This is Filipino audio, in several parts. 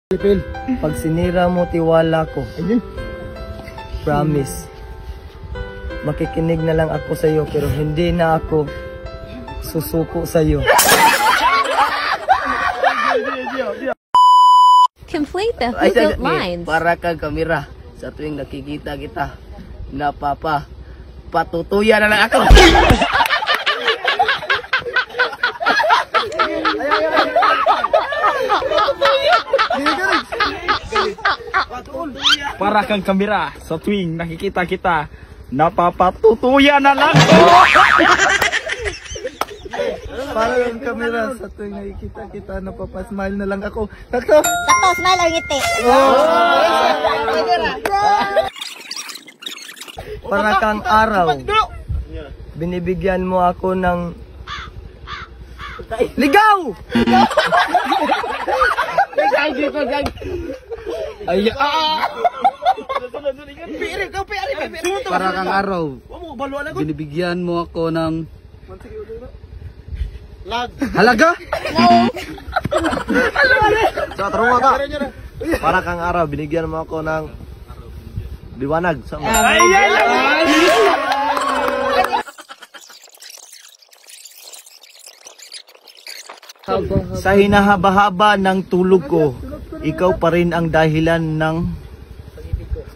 Pilipil, pag sinira mo tiwala ko, promise, makikinig na lang ako sa iyo pero hindi na ako susuko sa iyo. Complete the who built lines. Para kang kamera sa tuwing nakikita kita, patutuyan na lang ako. Para kang kamera sa tuwing nakikita kita, napapatutuyan na lang. Para kang kamera sa tuwing nakikita kita, napapasmile na lang ako. Sakto? Sakto, smile or ngiti. Para kang araw, binibigyan mo ako ng ligaw! Para kang araw, binibigyan mo ako ng halaga? Para kang araw, binigyan mo ako ng liwanag. Sa hinahaba-haba ng tulog ko, ikaw pa rin ang dahilan ng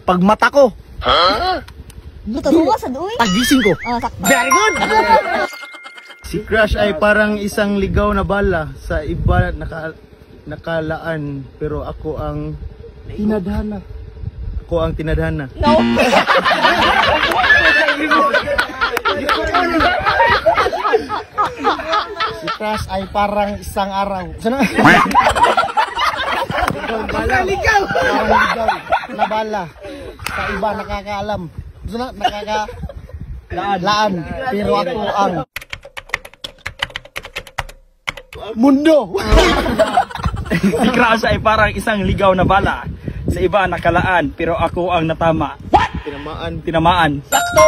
pagmata ko. Natutuwa sa duwi. Pagising ko. Oh, sakto. Very good! Si Crush ay parang isang ligaw na bala. Sa iba nakalaan, pero ako ang tinadhana. Ako ang tinadhana. No. Si Crush ay parang isang araw. Sana? Ligaw na bala. Sa iba nakakaalam. Sana? Nakakalaan. Pero ako ang mundo. Si Crush ay parang isang ligaw na bala. Sa iba nakalaan, pero ako ang natama. Tinamaan. Sakto.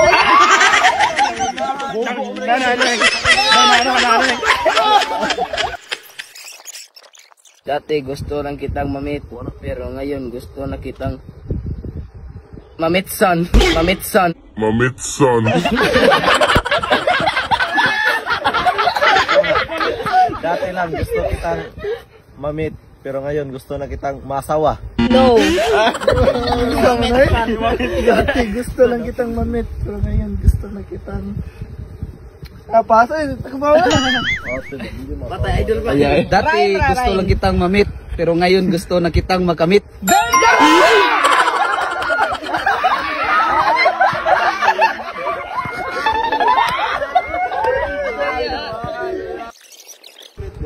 Dati gusto lang kitang mamit, pero ngayon gusto na kitang mamitsan. Dati lang gusto kitang mamit, pero ngayon gusto na kitang masawa. No. Dati gusto lang kitang mamit, pero ngayon gusto na kitang pasa eh, takbawa. Patay idol ba? Dati gusto lang kitang mamit, pero ngayon gusto na kitang makamit.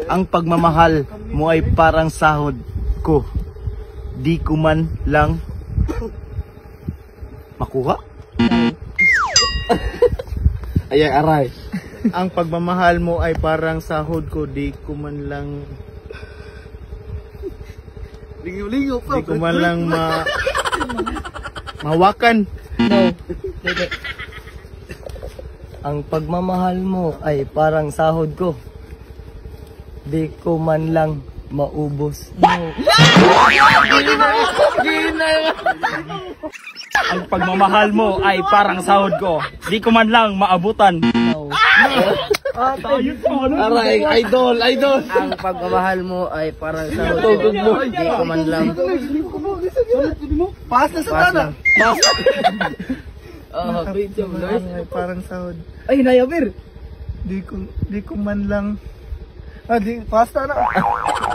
Ang pagmamahal mo ay parang sahod ko. Di ko man lang makuha. Ayay, aray. Ang pagmamahal mo ay parang sahod ko. Di ko man lang lingo-lingo pa. Di ko man lang mahawakan. No. Ang pagmamahal mo ay parang sahod ko. Di ko man lang maubos. No. Ang pagmamahal mo ay parang sahod ko. Di ko man lang maabutan. No. Aray, idol. Ang pagmamahal mo ay parang sahod ko. Di ko man lang. Pass na sa tana. Ay, Parang sahod. Ay, nayabir. Di ko man lang. Di pasta na.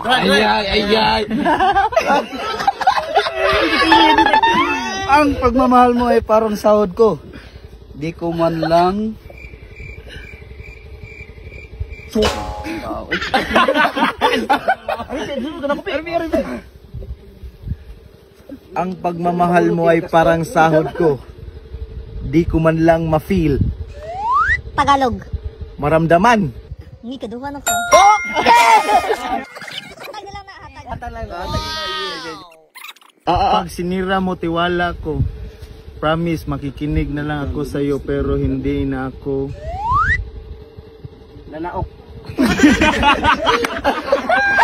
Ay. Ang pagmamahal mo ay parang sahod ko. Di ko man lang. Ang pagmamahal mo ay parang sahod ko. Di ko man lang ma-feel. Tagalog. Maramdaman. Hindi ka duha na ko. Hatag na lang na, hatag. Pag sinira mo tiwala ko, promise makikinig na lang ako sa iyo pero hindi na ako Nanaok.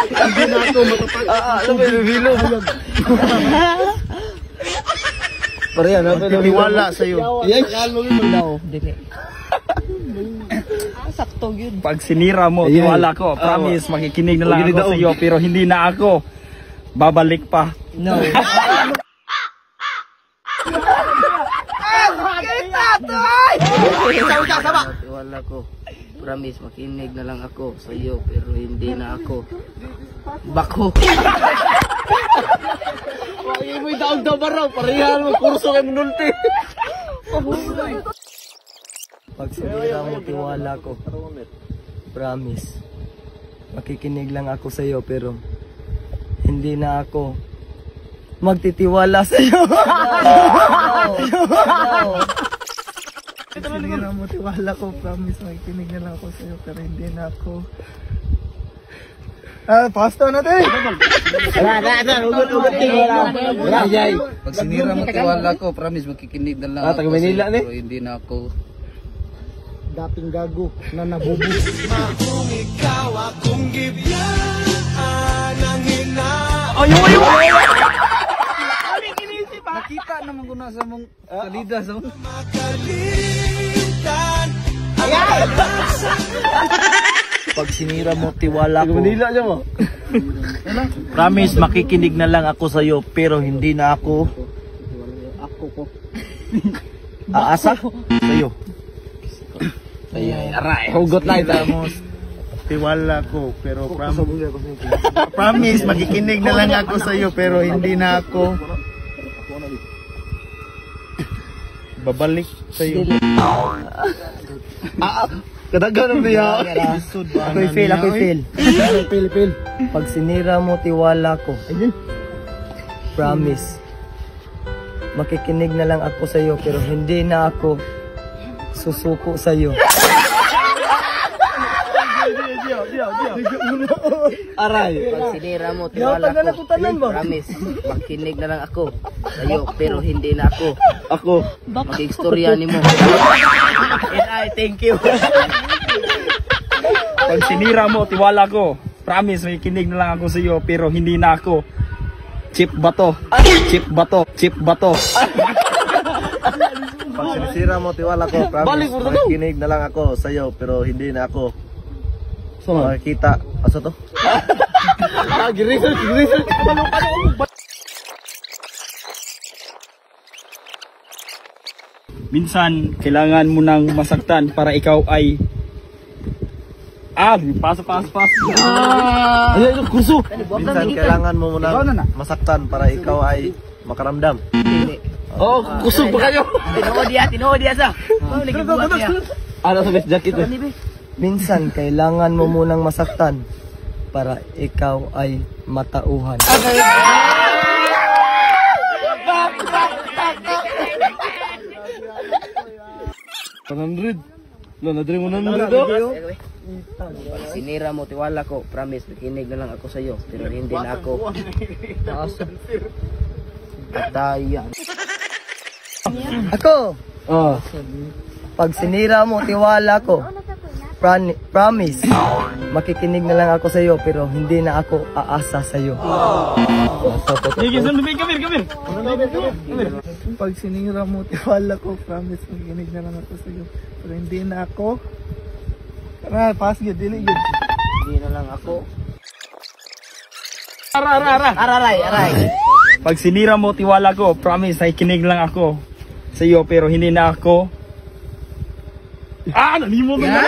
Hindi na ako matapag. Ano ba yung bilo? Pareha na. Magtitiwala sa'yo. Sakto yun. Pag sinira mo, tiwala ko. Promise, makikinig na lang ako sa iyo, pero hindi na ako. Babalik pa. No. Tiwala ko. Promise, makinig na lang ako sa iyo, pero hindi na ako. Bako. Ay, mo daw daw baraw, parehan mo kurso kay munulti. Pag sinira mo, tiwala ko. Promise. Makikinig lang ako sa iyo, pero hindi na ako magtitiwala sa iyo. Sinira mo, tiwala ko. Promise, makikinig na lang ako sa'yo, pero hindi na ako. Pasta natin! Pag sinira mo, tiwala ko. Promise, makikinig na lang ako sa iyo, pero hindi na ako. Dating gago na nabubo. Nakita naman ko na sa mong salida sa Pag sinira mo, tiwala ko. Promise, makikinig na lang ako sa'yo, pero hindi na ako aasa sa'yo. aray. Hugot na ito. Tiwala ko, pero promise, makikinig na lang ako sa'yo, pero hindi na ako babalik sa'yo. Kadaghan niya. Ako'y fail. Pil. Pag sinira mo, tiwala ko. Promise. Makikinig na lang ako sa iyo, pero hindi na ako susuko sa iyo. Aray. Pag sinira mo, tiwala ko. Promise. Makikinig na lang ako sa iyo, pero hindi na ako. Mag-istorya ni mo. Thank you. Pag sinira mo, tiwala ko. Promise, makikinig na lang ako sa iyo, pero hindi na ako. Chip bato. Pag sinisira mo, tiwala ko. Promise, makikinig na lang ako sa'yo, pero hindi na ako makikita. Asa to? Research. Minsan, kailangan mo nang masaktan para ikaw ay... Paso. Kurso. Minsan kailangan mo munang masaktan para ikaw ay makaramdam. Oh, kusog pa kayo. Tinuod dia sa. Ano sa best jacket eh? Minsan, kailangan mo munang masaktan para ikaw ay matauhan. Sinira mo, tiwala ko. Promise, nakinig na lang ako sa iyo, pero hindi na ako. Katayan. Ako. Pag sinira mo, tiwala ko. Promise. Makikinig na lang ako sa iyo, pero hindi na ako aasa sa iyo. Kamir. Pag sinira mo, tiwala ko. Promise, makikinig na lang ako sa'yo, pero hindi na ako. Hindi na lang ako. Aray. Pag sinira mo, tiwala ko. Promise, makikinig lang ako sa iyo, pero hindi na ako. Nalimot na.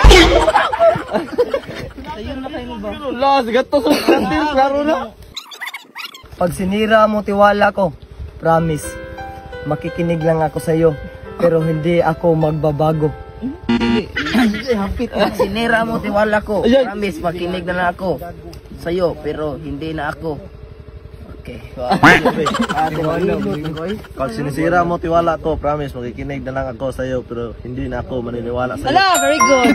Pag sinira mo, tiwala ko. Promise. Makikinig lang ako sa iyo, pero hindi ako magbabago. Pag sinira mo, tiwala ko. Promise, makinig na lang ako sa iyo, pero hindi na ako. Okay. Pag sinisira mo, tiwala ko. Promise, makikinig na lang ako sa'yo, pero hindi na ako maniniwala sa'yo. Very good.